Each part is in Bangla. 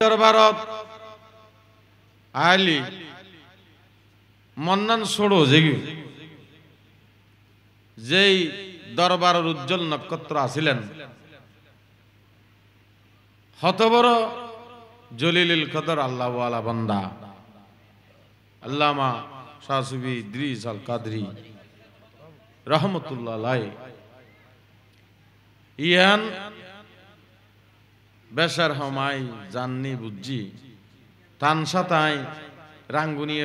দরবারত আলি মন্নান ছোড়ো যেগি যেই দরবারের উজ্জ্বল নক্ষত্র আছিলেন হত বড় জলিলুল কদর আল্লাহ ওয়ালা বান্দা আল্লামা শাহ সুফি ইদ্রিস আল কাদরি রহমতুল্লাহ আলাইহি ইয়ান বেশার হমাই জাননি বুঝছি তানসাতাই রাঙ্গুনি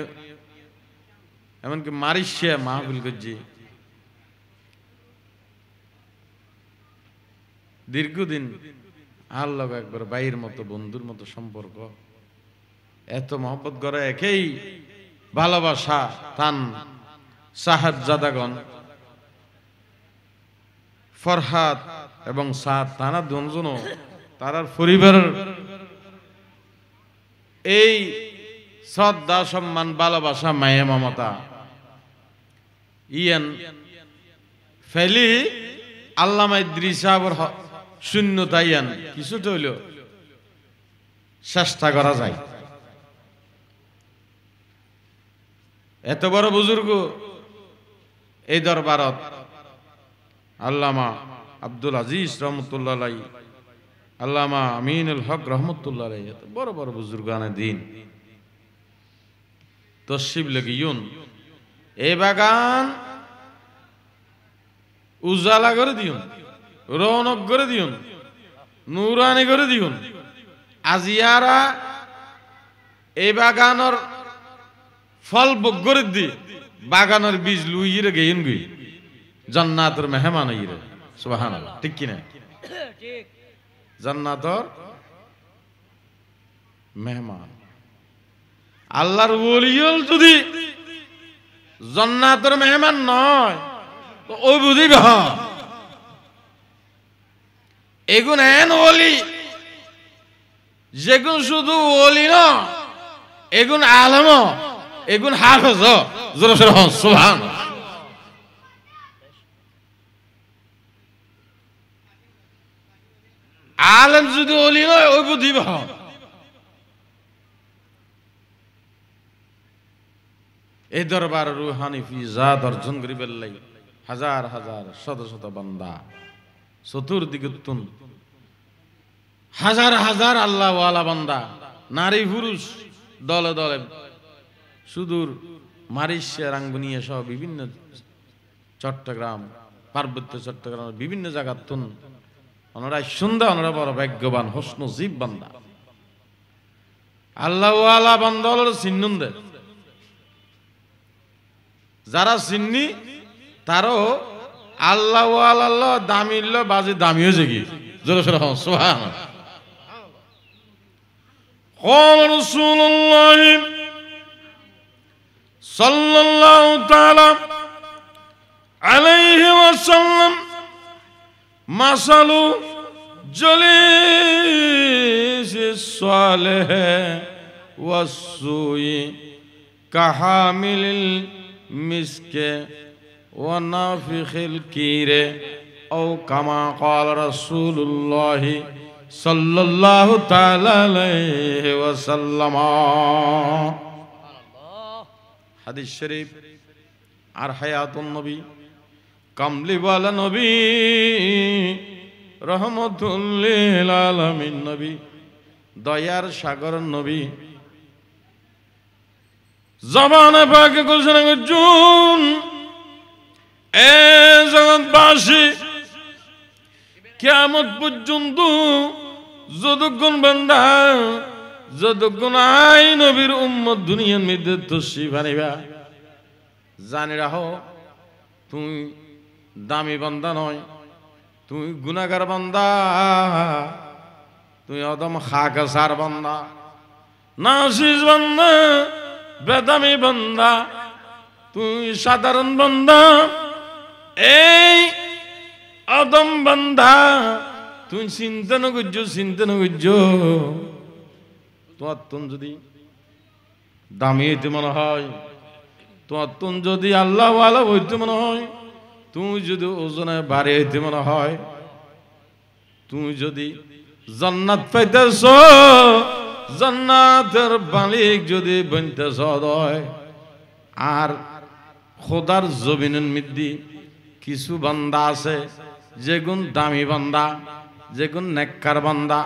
এমনকি মারিশিয়া মাহফিল করছি দীর্ঘদিন আল্লাহ একবার বাইর মতো বন্ধুর মতো সম্পর্ক এত মহব্বত করে একেই ভালোবাসা তান সাহাবজাদাগণ ফরহাদ এবং সাদ তারা দুজনও তারার পরিবারের এই শ্রদ্ধা সম্মান ভালোবাসা মায়া মমতা ইয়ান ফেলি আল্লামা ইদ্রিস সাহেবের শূন্যতা ইয়ান কিছুটা হইল চেষ্টা করা যায় এত বড় বুজুর্গ এই দরবারত আল্লামা আব্দুল আজিজ রহমতুল্লাহ আলাইহি আল্লামা আমিনুল হক রহমতুল্লাহ আলাইহি বড় বড় বুজুর্গানে দিন তশরিফ লাগিয়ুন এই বাগান উজালা করে দিউন রৌনক করে দিউন নুরানি করে দিউন আজিয়ারা এই বাগানের ফল ভোগ করে দি বাগানের বীজ লুইরে গেইন গই জান্নাতের মেহমান হইরে সুবহানাল্লাহ ঠিক কি না ঠিক জান্নাতের মেহমান আল্লাহর ওলিয়ল যদি জান্নাতের মেহমান নয় তো ওই বুঝিবে এগুন এন ওলি যেগুন শুধু ওলি না এগুন আলেম এগুন হাফেজ জোরে সোরে হন সুবহানাল্লাহ আলেম যদি ওলি নয় ওই বুঝিবে এই দরবার রুহানি ফিজাত অর্জন করিবার লাগি হাজার হাজার শত শত বান্দা চতুর্দিকে তুন হাজার হাজার আল্লাহ ওয়ালা বান্দা নারী পুরুষ দলে দলে সুদূর মারিশিয়া রাঙ্গুনিয়া সহ বিভিন্ন চট্টগ্রাম পার্বত্য চট্টগ্রাম বিভিন্ন জায়গার তুন ওনারা সুন্দর ওনারা বড় ভাগ্যবান হোসন জীব বান্দা আল্লাহ ওয়ালা বান্দা হল চিহ্নন্দে যারা চিন্নি তারও আল্লাহ আল্লাহ দামিল বাজে দামিও জেগি জোরে সোরে হন সুবহানাল্লাহ قال رسول الله صلى الله تعالى عليه وسلم مثل جليس الصالح والسوء كحامل المسك ونافخ الكير أو كما قال رسول الله صلى الله تعالى عليه وسلم حديث شريف আর হায়াতুন নবী কামলি ওয়ালা নবী রহমতুল লিল আলামিন নবী দয়ার সাগর নবী জবানে পাকে ঘোষণা করছুন এ জগৎবাসী কিয়ামত পর্যন্ত যতক্ষণ বান্দা যতক্ষণ আই নবীর উম্মত দুনিয়ার মধ্যে তশরিফ আনিবা জানি রাখো তুই দামি বান্দা নয় তুই গুনাহগার বান্দা তুই অদম খাকাসার বান্দা নাসিজ বান্দা বেদামি বান্দা তুই সাধারণ বান্দা এই আদম বান্দা তুই চিন্তা নগুজ্জ তোমার তুন যদি দামি হইতে মনে হয় তোমার তুন যদি আল্লাহ ওয়ালা হইতে মনে হয় তুই যদি ওজনে বাড়ি হইতে মনে হয় তুই যদি জান্নাত পাইতেছ জান্নাতের মালিক যদি বনতে সদয় আর খোদার জমিনের মধ্যে কিছু বান্দা আছে যেগুন দামি বান্দা, যেগুন নেককার বান্দা,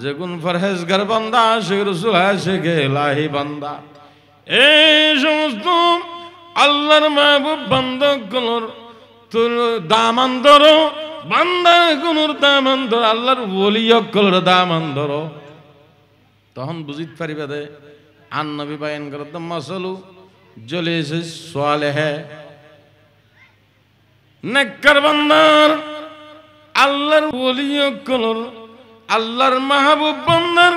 যেগুন ফরহেজগার বান্দা, সে রাসূল আশিকে ইলাহি বান্দা। এই সমস্ত আল্লাহর মাহবুব বান্দাগুলোর দামান ধরো, বান্দাগুলোর দামান ধরো, আল্লাহর ওলিয়গুলোর দামান ধরো, তখন বুঝিতে পারিবে দে আন নবী বায়ান করত মাসালু জলিসে সালেহ নেককার বান্দার, আল্লাহর ওলিয়গুলোর, আল্লাহর মাহবুব বান্দার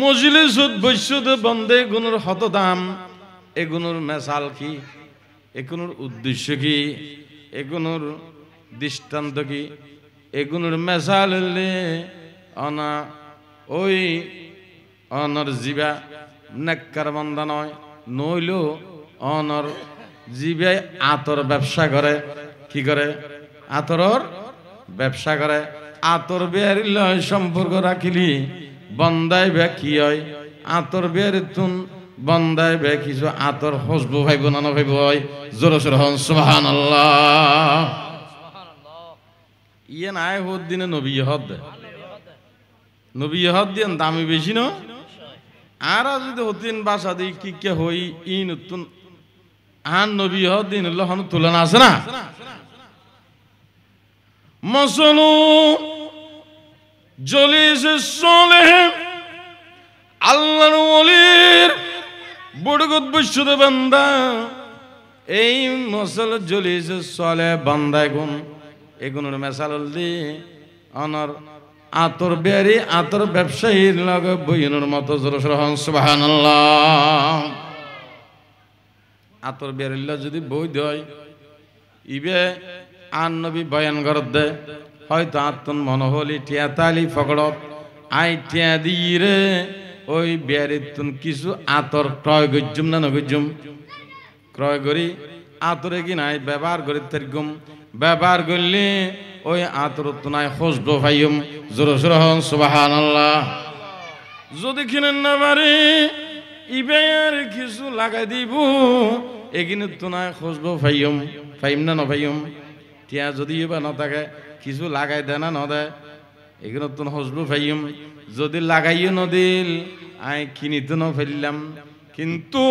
মজলিসত বৈশ্যতে বন্দে গুণের হত দাম। এগুলোর মেসাল কি, এগুলোর উদ্দেশ্য কি, এগুলোর দৃষ্টান্ত কি? এগুলোর মেসাল হলে অনা ওই অনর জিবা নেককার বান্দা নয়, নইল অনর জিবাই আতর ব্যবসা করে। কি করে? আতরর ব্যবসা করে। আতর বেয়ারিল সম্পর্ক রাখিলি বন্দায় বে কি হয়? আতর বেয়ারি তুন বন্দায় বে কিছু আতর হসবো ভাইব না ভাইব হয়। জোরে সোরে হন সুবহানাল্লাহ। ইয়ে নাই হদ দিনে নবী হদ দেয়, নবী হদ দিয়ে দামি বেশি ন। আর যদি হতিন বাসা দিই কি কে হই ই নতুন আন নবী হদ দিন হন তুলনা আছে না। মসলু জলিসে সালেহ, আল্লাহর ওলির বড়গত বৈশ্যতে বান্দা। এই মসল জলিসে সালেহ বান্দায় গুণ এগুলোর মেসাল দি অনর আতর বেরি আতর ব্যবসায়ীর লগে বইনের মতো জোরে সোরে হন সুবহানাল্লাহ। আতর বেরিল যদি বই দেয় ইবে আন নবী বয়ান করত দে, হয়তো আত্মন মনে হলি টিয়া তালি ফকড়ত আই টিয়া দিই রে ওই বেরিত তুন কিছু আতর ক্রয় গজ্জুম না নগজ্জুম ক্রয় করি আতরে কি নাই ব্যবহার করি তেরকম ব্যবহার করলে ওই আতর তুনায় খুশবু পাইম। জোরে সোরে হন সুবহানাল্লাহ। যদি কিনেন না পারি ইবে আর কিছু লাগাই দিব, এগিনে তুনায় খুশবু পাইম, পাইম না নপাইম। টিয়া যদি এবার না থাকে কিছু লাগাই দেয় না নদেয়, এগুলো তো খুশবু পাইম। যদি লাগাইও নদিল আই কিনিতে ন ফেললাম। কিন্তু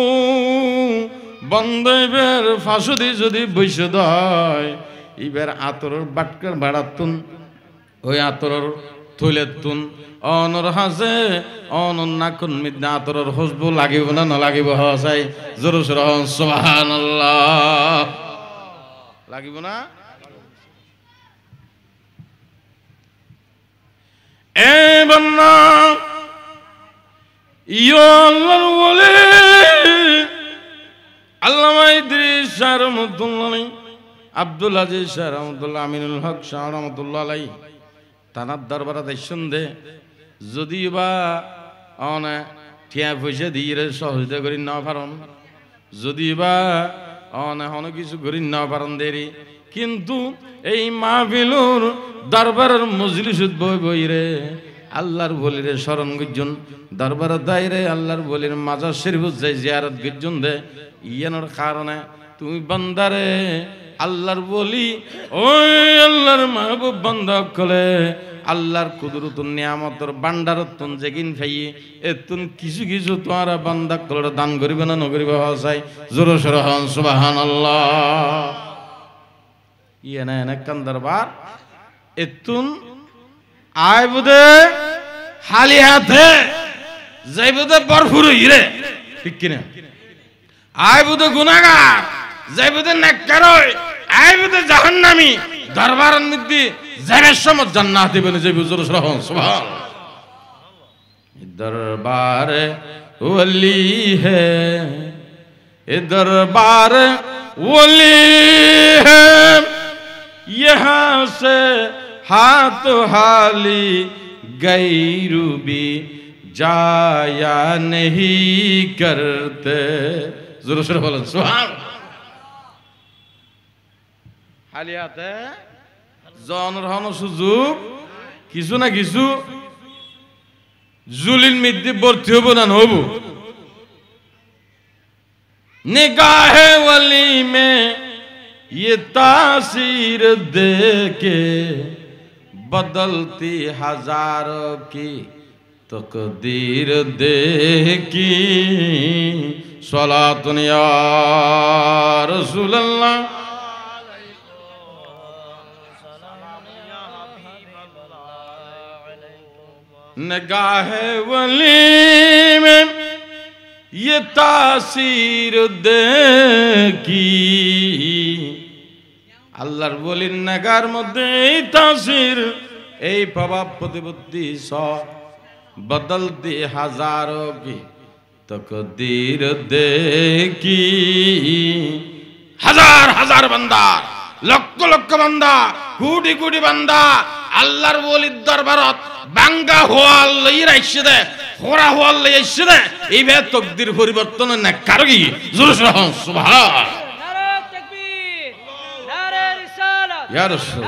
বন্ধের ফাঁসুদি যদি বৈশ্য হয় ইবার আতরের বাটকার বাড়াতুন ওই আতরের থইলের তুন অনর হাসে অনর নাকুন মিদনা আতরের খুশবু লাগিব না না লাগিব হাসাই। জোরে সোরে হন সুবহানাল্লাহ। লাগিব না? এ বান্দা ইয়া আল্লাহর ওলি আল্লামা ইদ্রিস শাহ রহমাতুল্লাহ আলাইহি, আব্দুল আজিজ শাহ রহমাতুল্লাহ, আমিনুল হক শাহ রহমাতুল্লাহ আলাইহি তানার দরবারে দেখছেন দে যদি বা অনে টিয়া পয়সা দিয়ে সহযোগিতা করি না পারন, যদি বা অনে অনেক কিছু করি না পারন দেরি, কিন্তু এই মাহফিলুর দরবারের মজলিসত বই বই রে আল্লাহর বলিরে স্মরণ গজ্জন দরবারে দাইরে আল্লাহর বলির মাজার শরীফত যাই জিয়ারত গজ্জন দে। ইয়ানোর কারণে তুমি বান্দারে আল্লাহর বলি ওই আল্লাহর মাহবুব বান্দা কলে আল্লাহর কুদরতুন নিয়ামতের বান্দারতুন যেগিন ফাইয়ে এতুন কিছু কিছু তোমার বান্দা কলে দান করিবে না নকরিবে হসাই। জোরে সোরে হন সুবহানাল্লাহ। ইয়ে না এনে কান দরবার এতুন আয় বুদে খালি হাতে যাই বুদে বরফুর হিরে, ঠিক কিনা? আয় বুদে গুনাহগার যাই বুদে নেককার আয় বুদে জাহান্নামী দরবারের মধ্যে যাবের সময় জান্নাত দিবেন যে বুজুর রহমান সুবহানাল্লাহ। দরবারে ওলি হে এ দরবারে ওলি হে यहाँ से हाथ हाली गैरू भी जाया नहीं करते। जोर से बोलो सुभान। खाली हाथे জন রহন সুযোগ কিছু না কিছু जुलिल मिद्दी भर्ती हबो ना नहबो निगाहे वली में ये तासीर देके बदलती हजारों की तकदीर देखी सलातुन या रसूलल्लाह निगाहे वली में ये तासीर देखी আল্লাহর বলির নাগার মধ্যে এই তাসির এই প্রভাব প্রতিপত্তি সব বদলতে হাজারো কি তকদীর দেখি হাজার হাজার বান্দা লক্ষ লক্ষ বান্দা কোটি কোটি বান্দা আল্লাহর বলির দরবারত বাঙ্গা হওয়ার লইরা আইছে দে হোরা হওয়ার লইরা আইছে দে এইভাবে তকদীর পরিবর্তন না কারগি জোরে সুবহান يا رسول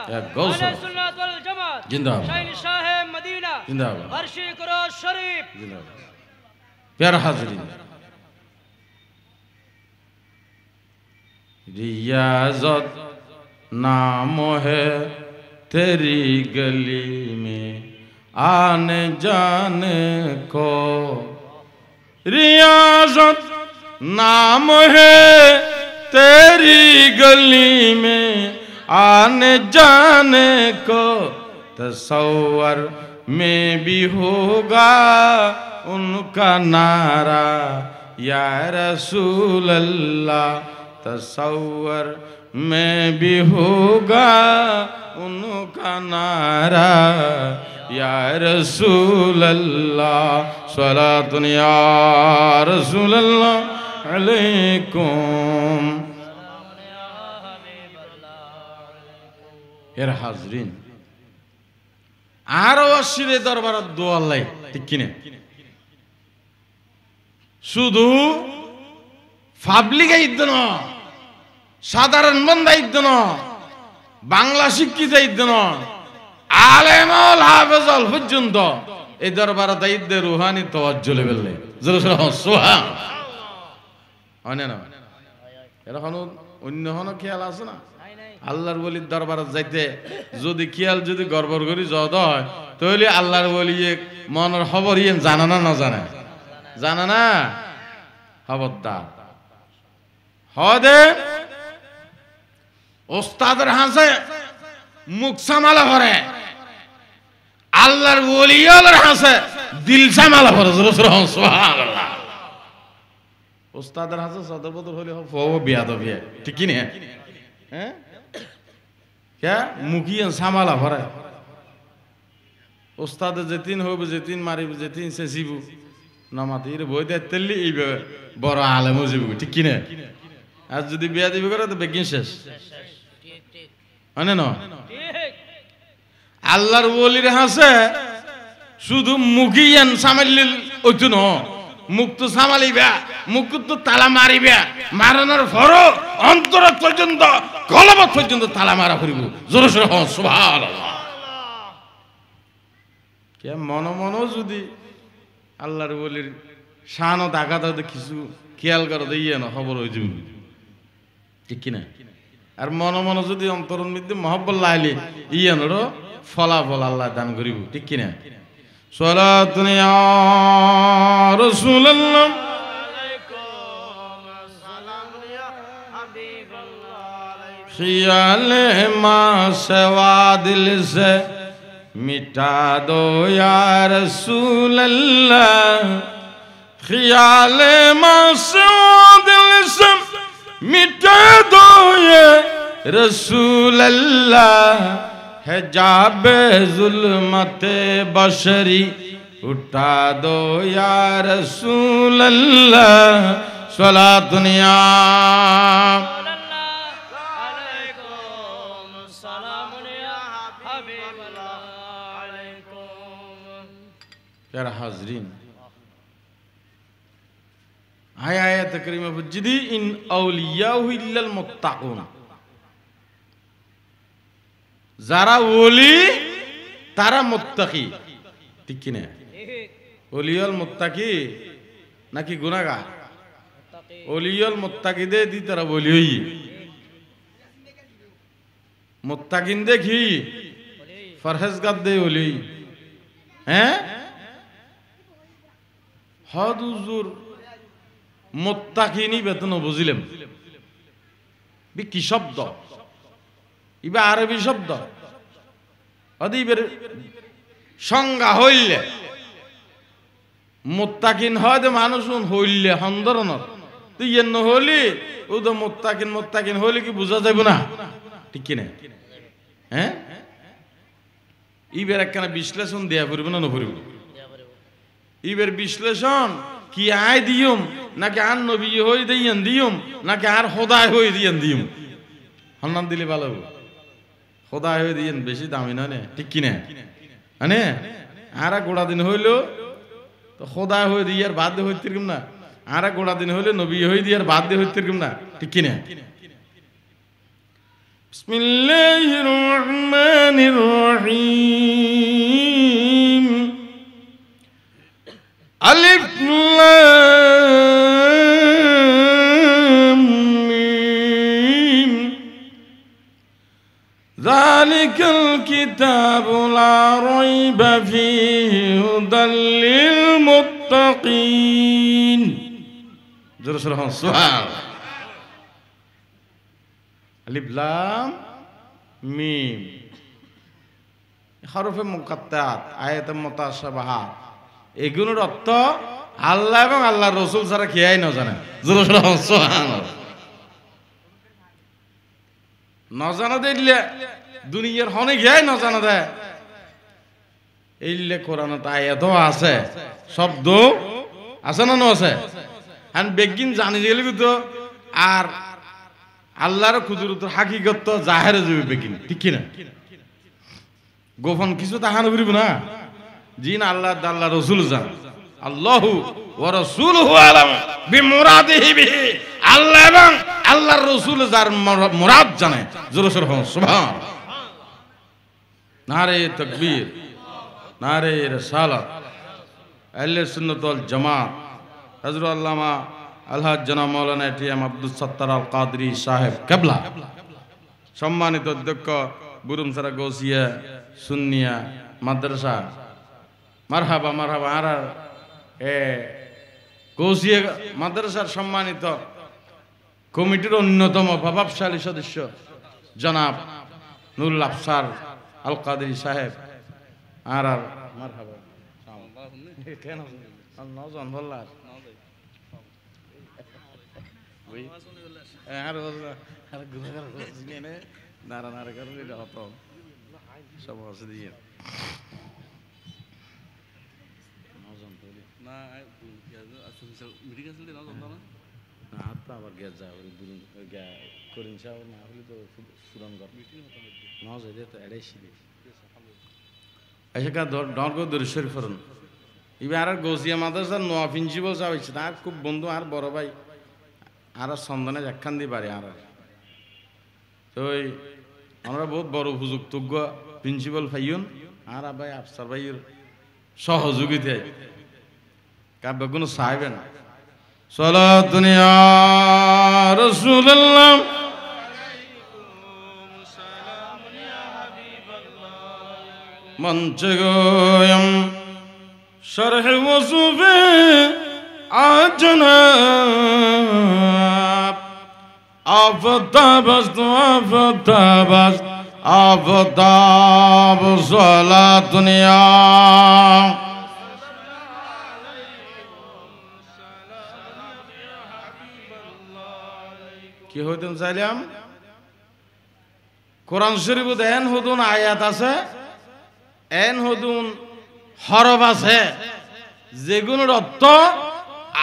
يا غوث السنة والجماعة जिंदाबाद शाहीन शाह मदीना जिंदाबाद अर्शी कुराश शरीफ जिंदाबाद प्यारे हाज़रीन रियाज़त नाम है तेरी गली में आने जाने को रियाज़त नाम है तेरी गली में आने जाने को तसव्वुर में भी होगा उनका नारा या रसूल अल्लाह तसव्वुर में भी होगा उनका नारा या रसूल अल्लाह सलातुन या रसूल अल्लाह अलैकुम এর হাজরিন আরো অশিরে দরবারত দোয়া লাই ঠিক কিনে শুধু পাবলিক আইদ না সাধারণ বান্দা আইদ না বাংলা শিক্ষিত আইদ না আলেমুল হাফেজুল পর্যন্ত এই দরবারত আইদ রুহানি তাওয়াজ্জু লেভেলে জোরে সুবহান হয় না এরকম অন্য কোনো খেয়াল আছে না আল্লাহর ওলির দরবারে যাইতে যদি খেয়াল যদি গড়বড় করি যদ হয় তাহলে আল্লাহর ওলি মনের খবর ইয়ে জানা না জানে জানা না খবরদার হদে ওস্তাদের হাসে মুখ সামালা ভরে আল্লাহর ওলিয়ার হাসে দিল সামালা ভরে সুবহানাল্লাহ ওস্তাদের হাসে সদর বদর হলে ও বিয়াদবি ঠিক কি না হ্যাঁ क्या मुखिया सामाला भरा उस्ताद जेतिन हो जेतिन मारी जेतिन से जीबू नमाते ये बोई दे तेली ये बड़ा आलम हो जीबू ठीक किने आज जुदी बिया दिबे करे तो बेगिन शेष अने न আল্লাহর ওলির হাসে শুধু মুখিয়ান সামালিল ওইতো ন মুখ তো সামালিবা মুখ তো তালা মারিবা মারানোর ফরো অন্তর পর্যন্ত কলব পর্যন্ত তালা মারা করিব জোরে জোরে সুবহানাল্লাহ কে মন মন যদি আল্লাহর ওলির শান ও তাকাত কিছু খেয়াল করে দিয়ে না খবর হয়ে যাবে ঠিক কি না আর মন মন যদি অন্তরের মধ্যে মহব্বত লাইলে ইয়ানোর ফলাফল আল্লাহ দান করিব ঠিক কি না সালাতুন ইয়া রাসূলুল্লাহ ख्याल माँ सेवा दिल से मिटा दो या रसूल अल्लाह ख्याल माँ सेवा दिल से मिटा दो ये रसूल अल्लाह हिजाब जुल्मते बशरी उठा दो या रसूल अल्लाह सलातुन या प्यारा हाजरीन आयत करीमा बुजदी इन औलियाहु इल्लल मुत्ताकुन যারা ওলি তারা মুত্তাকি ঠিক কিনা ওলিয়ল মুত্তাকি নাকি গুনাহগার ওলিয়ল মুত্তাকিদে দি তারা বলিই মুত্তাকিন দেখি ফরহেজগার দে ওলি হ্যাঁ হদ হুজুর মুত্তাকিনি বেতন বুঝিলাম কি শব্দ ইবা আরবি শব্দ অদিবের সংজ্ঞা হইলে মুত্তাকিন হয় তো মানুষ হইলে হন্দরনত তুই এন্ন হলি ও তো মুত্তাকিন মুত্তাকিন হইলে কি বোঝা যাবে না ঠিক কিনা হ্যাঁ ইবের একখানা বিশ্লেষণ দেয়া পড়বে না নপড়ব ইবের বিশ্লেষণ কি আয় দিয়ম নাকি আর নবী হই দিয়েন দিয়ম নাকি আর খোদায় হই দিয়েন দিয়ম হন্নান দিলে ভালো খোদায় হয়ে দিয়েন বেশি দামি না নে ঠিক কিনা মানে আর গোড়া দিন হইল তো খোদায় হয়ে দিয়ে আর বাদ দিয়ে হইতে না আর গোড়া দিন হইলে নবী হয়ে দিয়ে আর বাদ দিয়ে হইতে না ঠিক কিনা বিসমিল্লাহির রহমানির রহিম আলিফ লাম মিম যালিকাল কিতাবু লা রাইবা ফীহি হুদাল লিল মুত্তাকিন জোরে সোরে সুবহানাল্লাহ আলিফ লাম মিম হরফে মুকাত্তাত আয়াতে মুতাশাবাহাত এগুলোর অর্থ আল্লাহ এবং আল্লাহর রাসূল ছাড়া কেউই না জানে জোরে সোরে সুবহানাল্লাহ না জানা দিলে দুনিয়ার অনেক কেউই না জানা দেয় এইলে কোরআনত আয়াতও আছে শব্দ আছে না আছে আর বেগিন জানি গেলে তো আর আল্লাহর কুদরতের হাকিকত তো জাহেরে যাবে বেগিন ঠিক কিনা গোপন কিছু তাহানো করিব না জিন আল্লাহ আল্লাহ রাসূল জান আল্লাহু ওয়া রাসূলুহু আলাম বিমুরাদিহি বিহি আল্লাহ এবং আল্লাহর রাসূল যার মুরাদ জানে জোরে সোরে সুবহান নারে তাকবীর নারে রিসালাত আহলে সুন্নাত ওয়াল জামাত হযরত আল্লামা আলহাজ জনাব মাওলানা টিএম আব্দুল সত্তার আল কাদরি সাহেব কেবলা সম্মানিত অধ্যক্ষ বুরুমসারা গৌসিয়া সুন্নিয়া মাদ্রাসা মারহাবা মারহাবা আর গৌসিয়া মাদ্রাসার সম্মানিত কমিটির অন্যতম প্রভাবশালী সদস্য জনাব নুরুল আফসার আল কাদরি সাহেব আর মারহাবা কেন নজন বললার আর গুনাহগার জিনে নারা নারা করে এটা হতো সব আছে দিয়ে নজন বলি না মিটিং আছে নজন না না হাত আবার গ্যাস যা দুদিন করিন সাহেব না হলে তো সুরান কর মিটিং হতো নজন এটা তো এড়াইছি এসে কা ডরগো দরিশ্বর ফরন এবার আর গৌসিয়া মাদ্রাসার নোয়া প্রিন্সিপাল সাহেব হয়েছে আর খুব বন্ধু আর বড় ভাই আর সন্ধানে একখান দিয়ে পারে আর তো আমরা বহুত বড় উপযুক্তজ্ঞ প্রিন্সিপাল ভাইয়ন আর ভাই আফসার ভাইয়ের সহযোগিতায় কাব্য কোনো চাইবেন সালাতুন ইয়া রাসূলুল্লাহ মঞ্চে গোয়ম শরহ ওসুফে আজনাব আফতাবাস আফতাবাস আফতাব সালাতুন ইয়া কি হইতেন চাইলাম কোরআন শরীফ দেন হুদুন আয়াত আছে এন হুদুন হরফ আছে যেগুলোর অর্থ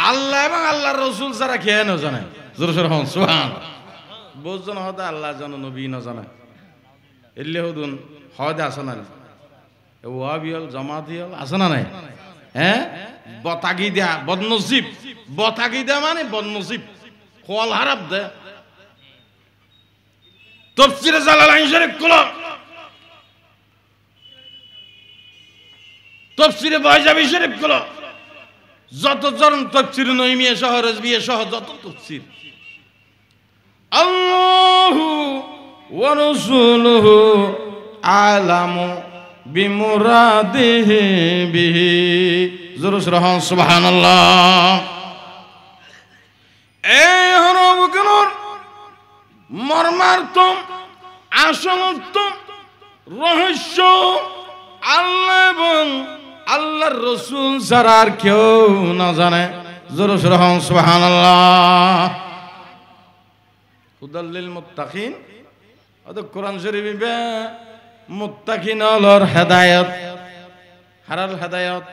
আল্লাহ এবং আল্লাহর রাসূল ছাড়া কেউ না জানে জোরে সোরে সুবহানাল্লাহ বুঝজন হতে আল্লাহ জানো নবী না জানে এলে হুদুন হদে আছে না ওয়াবিয়ল জামাতিয়ল আছে না নাই হ্যাঁ বতাগি দেয়া বদনসিব বতাগি দেয়া মানে বদনসিব কল হারাপ দে তাফসীরে জালালাইন শরীফ খুলো তফসিরে বয়জাবি শরীফ গুলো যত জন তফসির নইমিয়া সহ রাজবিয়া সহ যত তফসির আল্লাহু ওয়া রাসূলুহু আলামু বিমুরাদিহি বিহি জোরে সুবহান সুবহানাল্লাহ। এই হরফগুলোর মর্মার্থ আসলত রহস্য আল্লাহ এবং আল্লাহর রাসূল ছাড়া আর কেউ না জানে। জোরে সুবহান সুবহানাল্লাহ। হুদাল্লিল মুত্তাকিন অত কোরআন শরীফে মুত্তাকিন হলোর হেদায়েত হারাল হেদায়েত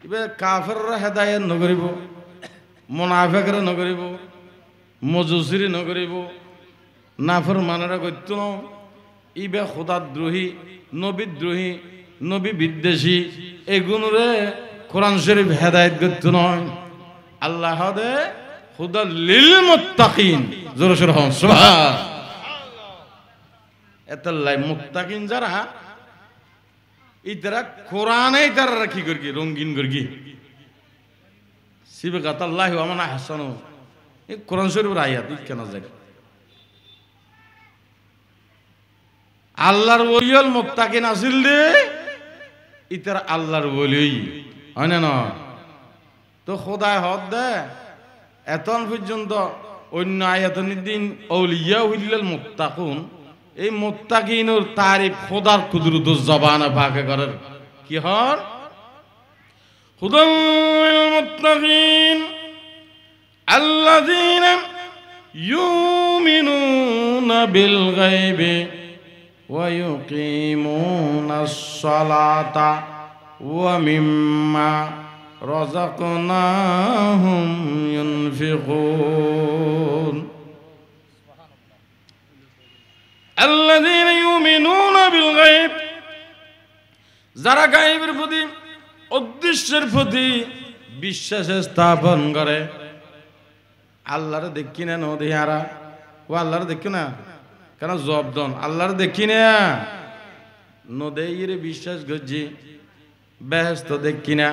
ইবে কাফেররা হেদায়েত নগরিব মুনাফিকরা নগরিব মজুসিরি নগরিব নাফরমানরা কইত ন ইবে খোদাদ্রোহী নবীদ্রোহী নবী বিদ্বেষী এগুনরে কোরআন শরীফ হেদায়েত করতে নয়। আল্লাহ দে হুদাল্লিল মুত্তাকিন জোরে সোরে হন সুবহান। এতাল্লাই মুত্তাকিন যারা ইতারা কোরআনে তারা কি করগি রঙিন করগি সিবগাতাল্লাহি ওয়া মান আহসানু এই কোরআন শরীফের আয়াত কেন যায় আল্লাহর ওলিয়ল মুত্তাকিন আসিল দে ইতারা আল্লাহর ওলি হয় না না তো খোদায় হদ দে এতন পর্যন্ত অন্য আয়াতনের দিন আউলিয়া হইল মুত্তাকুন এই মুত্তাকিনুর তারিফ খোদার কুদরত জবানে পাকে করার কি হর খুদাল মুত্তাকিন আল্লাযীনা ইউমিনুনা বিল গায়বি ওয়া ইউকিমুনাস সালাতা ওয়া মিম্মা রাযাকনাহুম ইউনফিকুন। আল্লাযীনা ইউমিনুনা বিল গায়ব যারা গায়বের প্রতি উদ্দেশ্যের প্রতি বিশ্বাস স্থাপন করে। আল্লাহর দেখি না নদিয়ারা ও আল্লাহর দেখি না কেন জবদন আল্লাহর দেখি না নদেইরে বিশ্বাস করছি বেহেশত দেখি না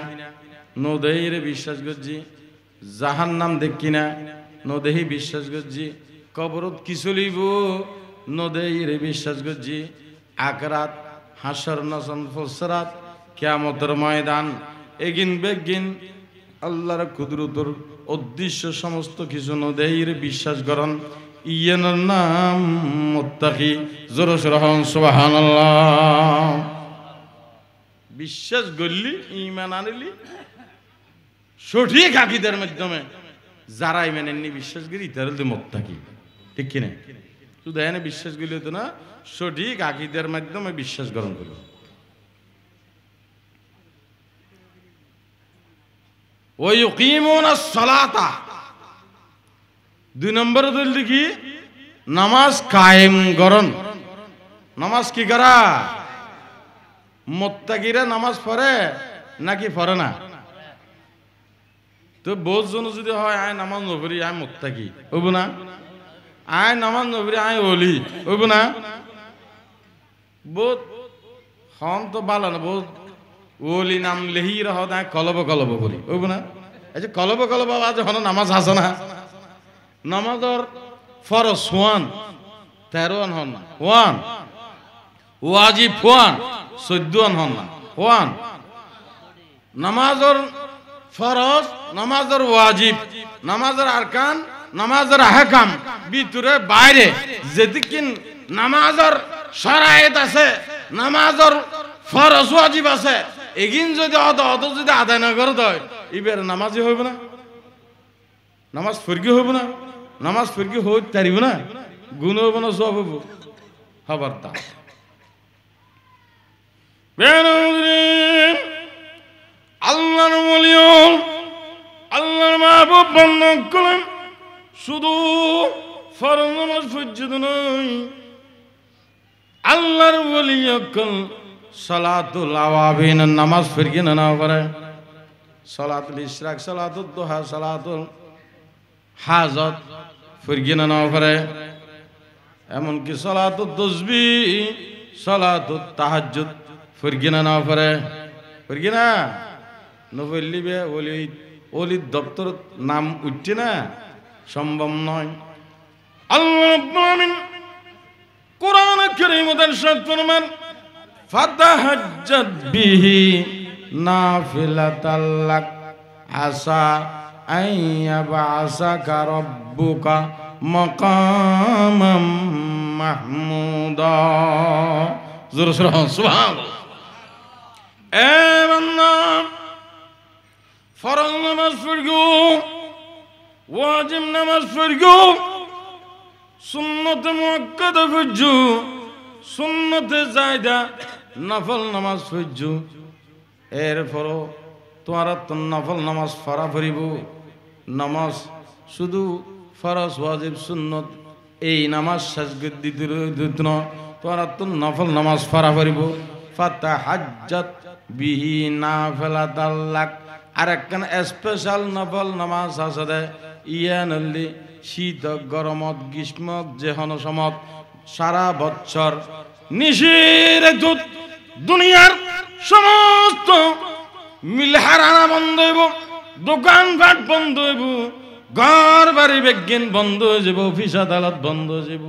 নদেইরে বিশ্বাস করছি জাহান্নাম দেখি না নদেহি বিশ্বাস করছি কবরত কি চলিব নদেইরে বিশ্বাস করছি আখরাত হাসর নসন ফসরাত কিয়ামতের ময়দান এগিন বেগিন আল্লাহর কুদরতর উদ্দেশ্য সমস্ত কিছু নদেইরে বিশ্বাস করন ইয়ার নাম মুত্তাকি জোরে সোরে হন সুবহানাল্লাহ। বিশ্বাস করলি ঈমান আনলি সঠিক আকীদার মাধ্যমে যারা ঈমান আননি বিশ্বাস করি তারা হলো মুত্তাকি ঠিক কি না শুধু এনে বিশ্বাস করলে তো না সঠিক আকীদার মাধ্যমে বিশ্বাস গ্রহণ করবে। ওয়া ইউকিমুনাস সালাতা দুই নম্বর দলিল কি নামাজ কায়েম করন। নামাজ কি করা মুত্তাকিরা নামাজ পড়ে নাকি পড়ে না? তো বহুত জন যদি হয় আয় নামাজ নপড়ি আয় মুত্তাকি হইব না, আয় নামাজ নপড়ি আয় ওলি হইব না? বহুত হন তো ভালো না বহুত ওলি নাম লেহি রহ আয় কলব কলব করি হইব না? এই যে কলব কলব আজ হন নামাজ আছে না নামাজর ফরজ ওয়ান 13 হন না ওয়ান ওয়াজিব ওয়ান 14 হন না ওয়ান নামাজর ফরজ নামাজর ওয়াজিব নামাজর আরকান নামাজর আহকাম ভিতরে বাইরে যেদিকিন নামাজর শরায়েত আছে নামাজর ফরজ ওয়াজিব আছে এগিন যদি অত যদি আদায় না করে দেয় এবার নামাজই হইব না, নামাজ ফরকি হইব না, নামাজ ফরকি হই তারিব না, গুণ হইব না, সব হইব খবরদার। আল্লাহর ওলিয়ন আল্লাহর মাহবুব বন্ধন করেন শুধু ফরজ নামাজ পর্যন্ত নয় আল্লাহর ওলিয়ন সালাতুল আওয়াবিন নামাজ ফরকি না করে সালাতুল ইশরাক সালাতুল দুহা সালাতুল হাজত ফরকি না করে এমনকি সালাতুল তাসবিহ সালাতুল তাহাজ্জুদ ফরকি না করে করি কি না নবল্লিবে অলির দপ্তর নাম উঠছে না সম্ভব নয় আল্লাহ রাব্বুল আলামিন কোরআন কারীমে ইরশাদ ফরমান ফাতাহাজ্জাত বিহি নাফিলাতাল লাক আসা আইয়াবাসাকা রাব্বুকা মাকামাম মাহমুদা জোরে জোরে সুবহানাল্লাহ এ বান্দা ফরজ নামাজ পড়ো ওয়াজিব নামাজ পড়ো সুন্নত মুআক্কাদা পড়ো সুন্নতে জায়দা নফল নামাজ পড়ো এরপরও তোমার তো নফল নামাজ পড়া পড়িব নামাজ শুধু ফরজ ওয়াজিব সুন্নত এই নামাজ শেষ করে দিত না তোমার তো নফল নামাজ পড়া পড়িব ফাতাহাজ্জাত বিহি নাফিলাতাল লাক আর একখান স্পেশাল নফল নামাজ আছে দে ইয়ানলি শীত গরমত গ্রীষ্মত যেহন সমত সারা বছর নিশির দুনিয়ার সমস্ত মিলহারানা বন্ধ হইব দোকানপাট বন্ধ হইব ঘর বাড়ি বেগিন বন্ধ হয়ে যাব অফিস আদালত বন্ধ হয়ে যাব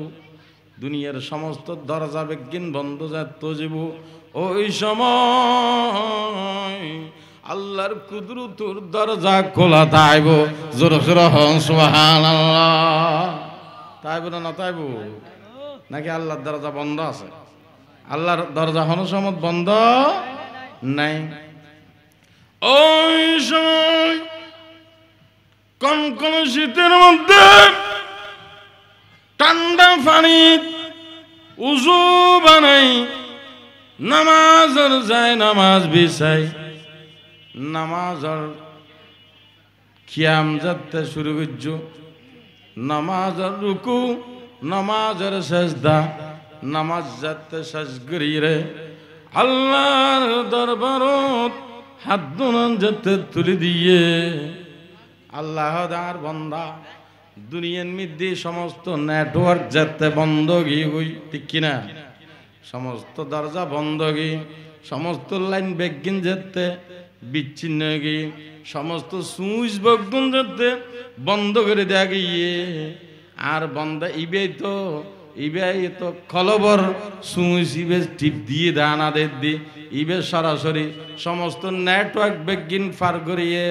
দুনিয়ার সমস্ত দরজা বেগিন বন্ধ যাত যাব ওই সময় আল্লাহর কুদরতুর দরজা খোলা তাইব জোরে জোরে সুবহানাল্লাহ তাইব না তাইব নাকি আল্লাহর দরজা বন্ধ আছে আল্লাহর দরজা হন সমত বন্ধ নাই ওই সময় কনকন শীতের মধ্যে ঠান্ডা পানি উযু বানাই নামাজের যায় নামাজ বিছাই নামাজের কিয়াম যাতে শুরু করছো নামাজের রুকু নামাজের সেজদা নামাজ যাতে শেষ করি রে আল্লাহর দরবারত হাত দুনান যাতে তুলে দিয়ে আল্লাহ দার বান্দা দুনিয়ার মধ্যে সমস্ত নেটওয়ার্ক যাতে বন্ধ গিয়ে হই ঠিক কিনা সমস্ত দরজা বন্ধ গিয়ে সমস্ত লাইন বেগিন যেতে বিচ্ছিন্ন গিয়ে সমস্ত সুইচ বগুন যেতে বন্ধ করে দেয়া গিয়ে আর বন্ধ ইবে তো খলবর সুইচ ইবে টিপ দিয়ে দানাদের দিয়ে ইবে সরাসরি সমস্ত নেটওয়ার্ক বেগিন পার করিয়ে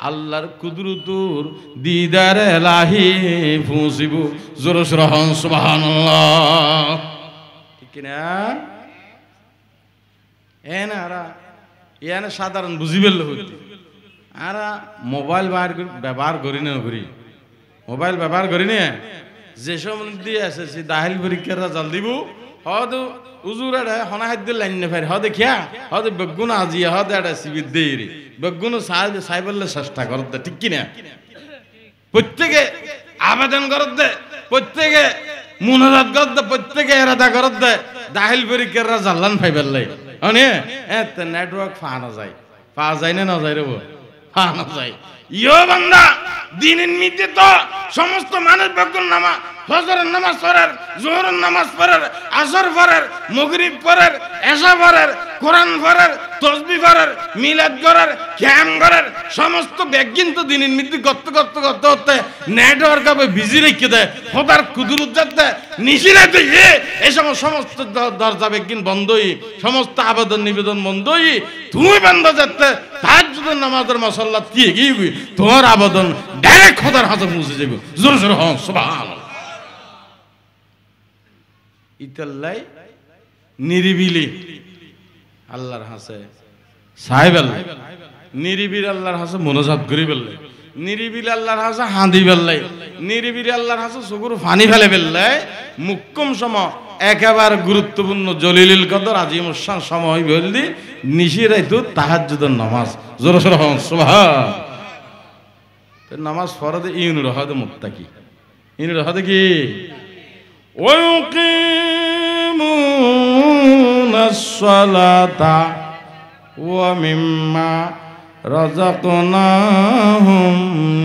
আল্লাহর কুদরতুর দিদার এলাহি পৌঁছিব জোরে জোরে সুবহানাল্লাহ ঠিক কিনা এনে সাধারণ বুঝিবেল হইতে আর মোবাইল ব্যবহার করি না করি মোবাইল ব্যবহার করি না যেসব দিয়ে এসেছি দাখিল পরীক্ষার রেজাল্ট দিব হয়তো উজুরে হনা হাত দিয়ে লাইন নেফারি হ দেখিয়া হয়তো বেগুন আজিয়া হয়তো একটা শিবির দেই রে বেগুন সাই বললে চেষ্টা করত দে ঠিক কিনা প্রত্যেকে আবেদন করত দে প্রত্যেকে মুনাজাত করত দে প্রত্যেকে এরাদা করত দে দাখিল পরীক্ষার রেজাল্ট ফাইবার লাই নেটওয়ার্ক পাওয়া যায় না যায় রে পাওয়া যায় ইয়ো বান্দা দিনের মধ্যে তো সমস্ত মানুষ বেগুন নামাজ ফজরের নামাজ পড়ার জোহরের নামাজ পড়ার আসর পড়ার মাগরিব পড়ার এশা পড়ার কোরআন পড়ার তাসবিহ পড়ার মিলাদ করার ক্যাম করার সমস্ত বেগিন তো দিনের মধ্যে করতে নেটওয়ার্ক আবে বিজি রেখে দেয় খোদার কুদরত যাতে নিশিরাতে এই সমস্ত দরজা বেগিন বন্ধই সমস্ত আবেদন নিবেদন বন্ধই তুমি বান্দা যাতে তাহাজ্জুদের নামাজের মাসাল্লাহ দিয়ে গিয়ে তোমার আবেদন ডাইরেক্ট খোদার হাতে পৌঁছে যাবে জোরে জোরে সুবহানাল্লাহ ইতাল্লাই নিরিবিলি আল্লাহর হাসে সাহেব আল্লাহ নিরিবিলি আল্লাহর হাসে মোনাজাত করি বেললে নিরিবিলি আল্লাহর হাসে হাঁদি বেললাই নিরিবিলি আল্লাহর হাসে চকুর ফানি ফেলে বেললাই মুক্কম সময় একেবারে গুরুত্বপূর্ণ জলিলুল কদর আজিম শান সময় বলদি নিশিরাইতো তাহাজ্জুদের নামাজ জোরে সোরে সুবহান নামাজ ফরদে ইউনুর হদে মুত্তাকি ইউনুর হদে কি ওয়াকিমুনাস সালাতা ওয়া মিম্মা রাযাকনাহুম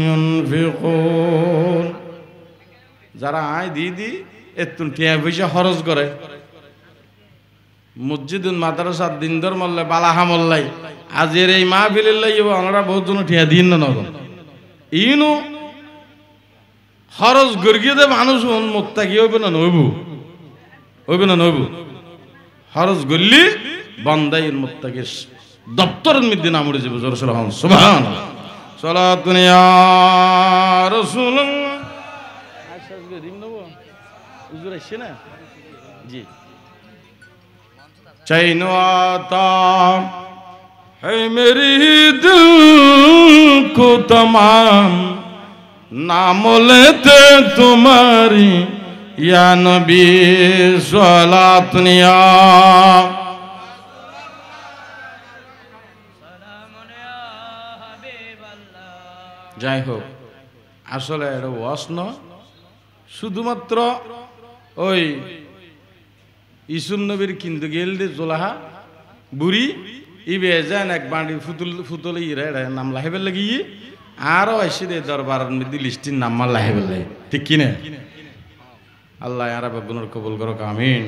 ইউনফিকুন যারা আয় দিদি এতুন টিয়া পয়সা খরচ করে মসজিদ মাদ্রাসা দিনদর মল্লে বালাহা মল্লাই আজের এই মাহফিলের লাগি ওনারা বহুত জন ঠিয়া দিন না নগন ইনু খরচ গর্গিয়ে দে মানুষ উন্মুক্তা কি হইবে না নইব খরচ গল্লি বান্দাই উন্মুক্তাকে দপ্তরের মধ্যে নাম উড়ে যাবে জোর সোরা সুবহানাল্লাহ সালাতুন ইয়া রাসূলুল্লাহ আশাস গরিম নব হুজুর আসছে না জি চাইনো আতা है मेरी दिल को तमाम नाम लेते तुम्हारी या नबी सलातुन या যাই হোক আসলে এটা ওয়াজ না শুধুমাত্র ওই ইসুন নবীর কিন্তু গেল দে জোলাহা বুড়ি ইবে যান এক বাঁড়ি ফুতলে ইরা নাম লাহেবের লাগি আরো আসি দে দরবার মধ্যে লিস্টির নাম লাহেবের লাগে ঠিক কিনা আল্লাহ আর গুণর কবুল করো আমিন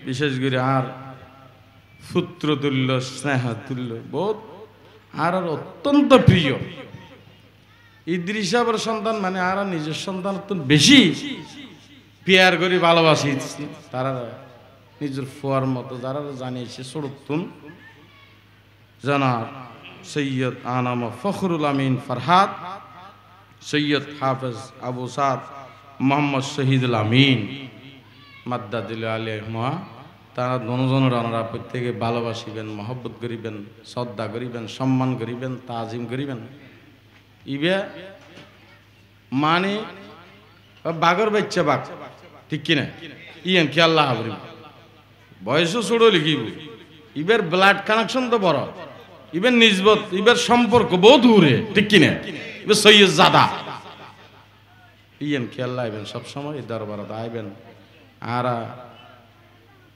বিশেষ করে আর পুত্র তুল্য স্নেহ তুল্য বহুত আর অত্যন্ত প্রিয় ইদ্রিস সাহেবের সন্তান মানে আর নিজের সন্তান বেশি পেয়ার করে ভালোবাসি তারা নিজের ফুয়ার মতো যারা জানিয়েছে সরতুন জনাব সৈয়দ আনাম ফখরুল আমিন ফরহাদ সৈয়দ হাফেজ আবু সাদ মোহাম্মদ শহীদুল আমিন মাদ্দাদুল আলিয়া তারা দনজনের ওনারা প্রত্যেকে ভালোবাসিবেন মহব্বত করিবেন শ্রদ্ধা করিবেন সম্মান করিবেন তাজিম করিবেন ইবে মানে বাঘর বাচ্চা বাঘ ঠিক কিনা ইয়েন কি আল্লাহ হাবরি বয়সও ছোট লিখিব ইবের ব্লাড কানেকশন তো বড় ইবের নিজবত ইবের সম্পর্ক বহু দূরে ঠিক কিনা ইবে সৈয়দ জাদা ইয়েন কি আল্লাহ আইবেন সবসময় এই দরবারত আইবেন আর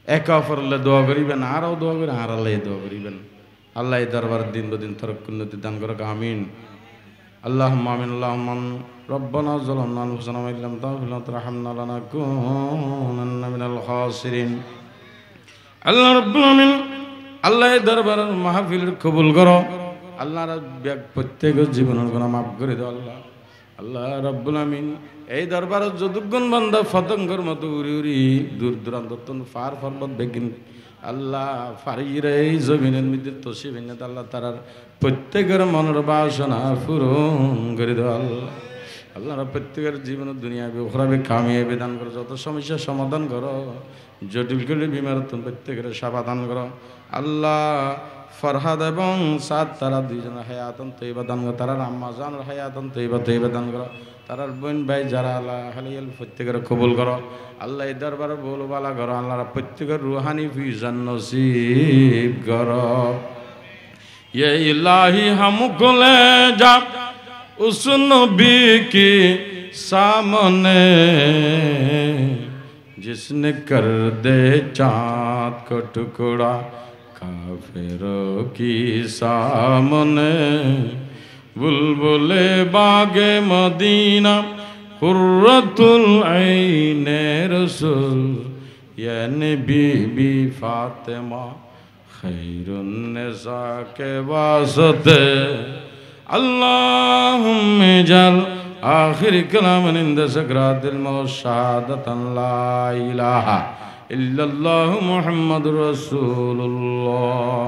একে অপরলে দোয়া করিবেন আরও দোয়া করেন আর আল্লাহ দোয়া করিবেন আল্লাহ এই দরবার দিন বদিন তরক উন্নতি দান করুক আমিন اللهم آمين اللهم ربنا ظلمنا أنفسنا وإن لم تغفر لنا وترحمنا لنكونن من الخاسرين আল্লাহ রাব্বুল আমিন আল্লাহ এই দরবারের মাহফিল কবুল করো আল্লাহ রাব্বুল প্রত্যেকের জীবনের গুনাহ মাফ করে দাও আল্লাহ আল্লাহ রাব্বুল আমিন এই দরবারের যদুগুণ বান্দা পতঙ্গের মতো উড়ি উড়ি দূর দূরান্ত পার পর্বত বেগিন আল্লাহ ফারির এই জমিনের মধ্যে তসিবিনত আল্লাহ তারার প্রত্যেকের মনের বাসনা পূরণ করে দাও আল্লাহ আল্লাহ প্রত্যেকের জীবনের দুনিয়া ওখরাবে কামিয়াবি দান করো যত সমস্যার সমাধান করো জটিল করে বিমার প্রত্যেকের সমাধান করো আল্লাহ ফরহাদ এবং সাদ তারা দুইজনের হায়াতন তৈবা দান করো তারার আম্মা জানের হায়াতন তৈবা দান করো তারার বোন ভাই যারা আল্লাহ হালিয়াল প্রত্যেকের কবুল করো আল্লাহ এই দরবারে বলবালা করো আল্লাহ প্রত্যেকের রুহানি ফিজান নসিব করো ये इलाही हमको ले जा उस नबी के सामने जिसने कर दे चाँद को टुकड़ा काफिरों की सामने बुलबुले बागे मदीना कुर्रतुल ऐने रसूल यानी बीबी फातिमा खैरुन्निसा के वास्ते अल्लाहुम्मा जल आखिर कलाम इंद सकरातिल मौत शहादतन ला इलाहा इल्लल्लाहु मुहम्मदुर रसूलुल्लाह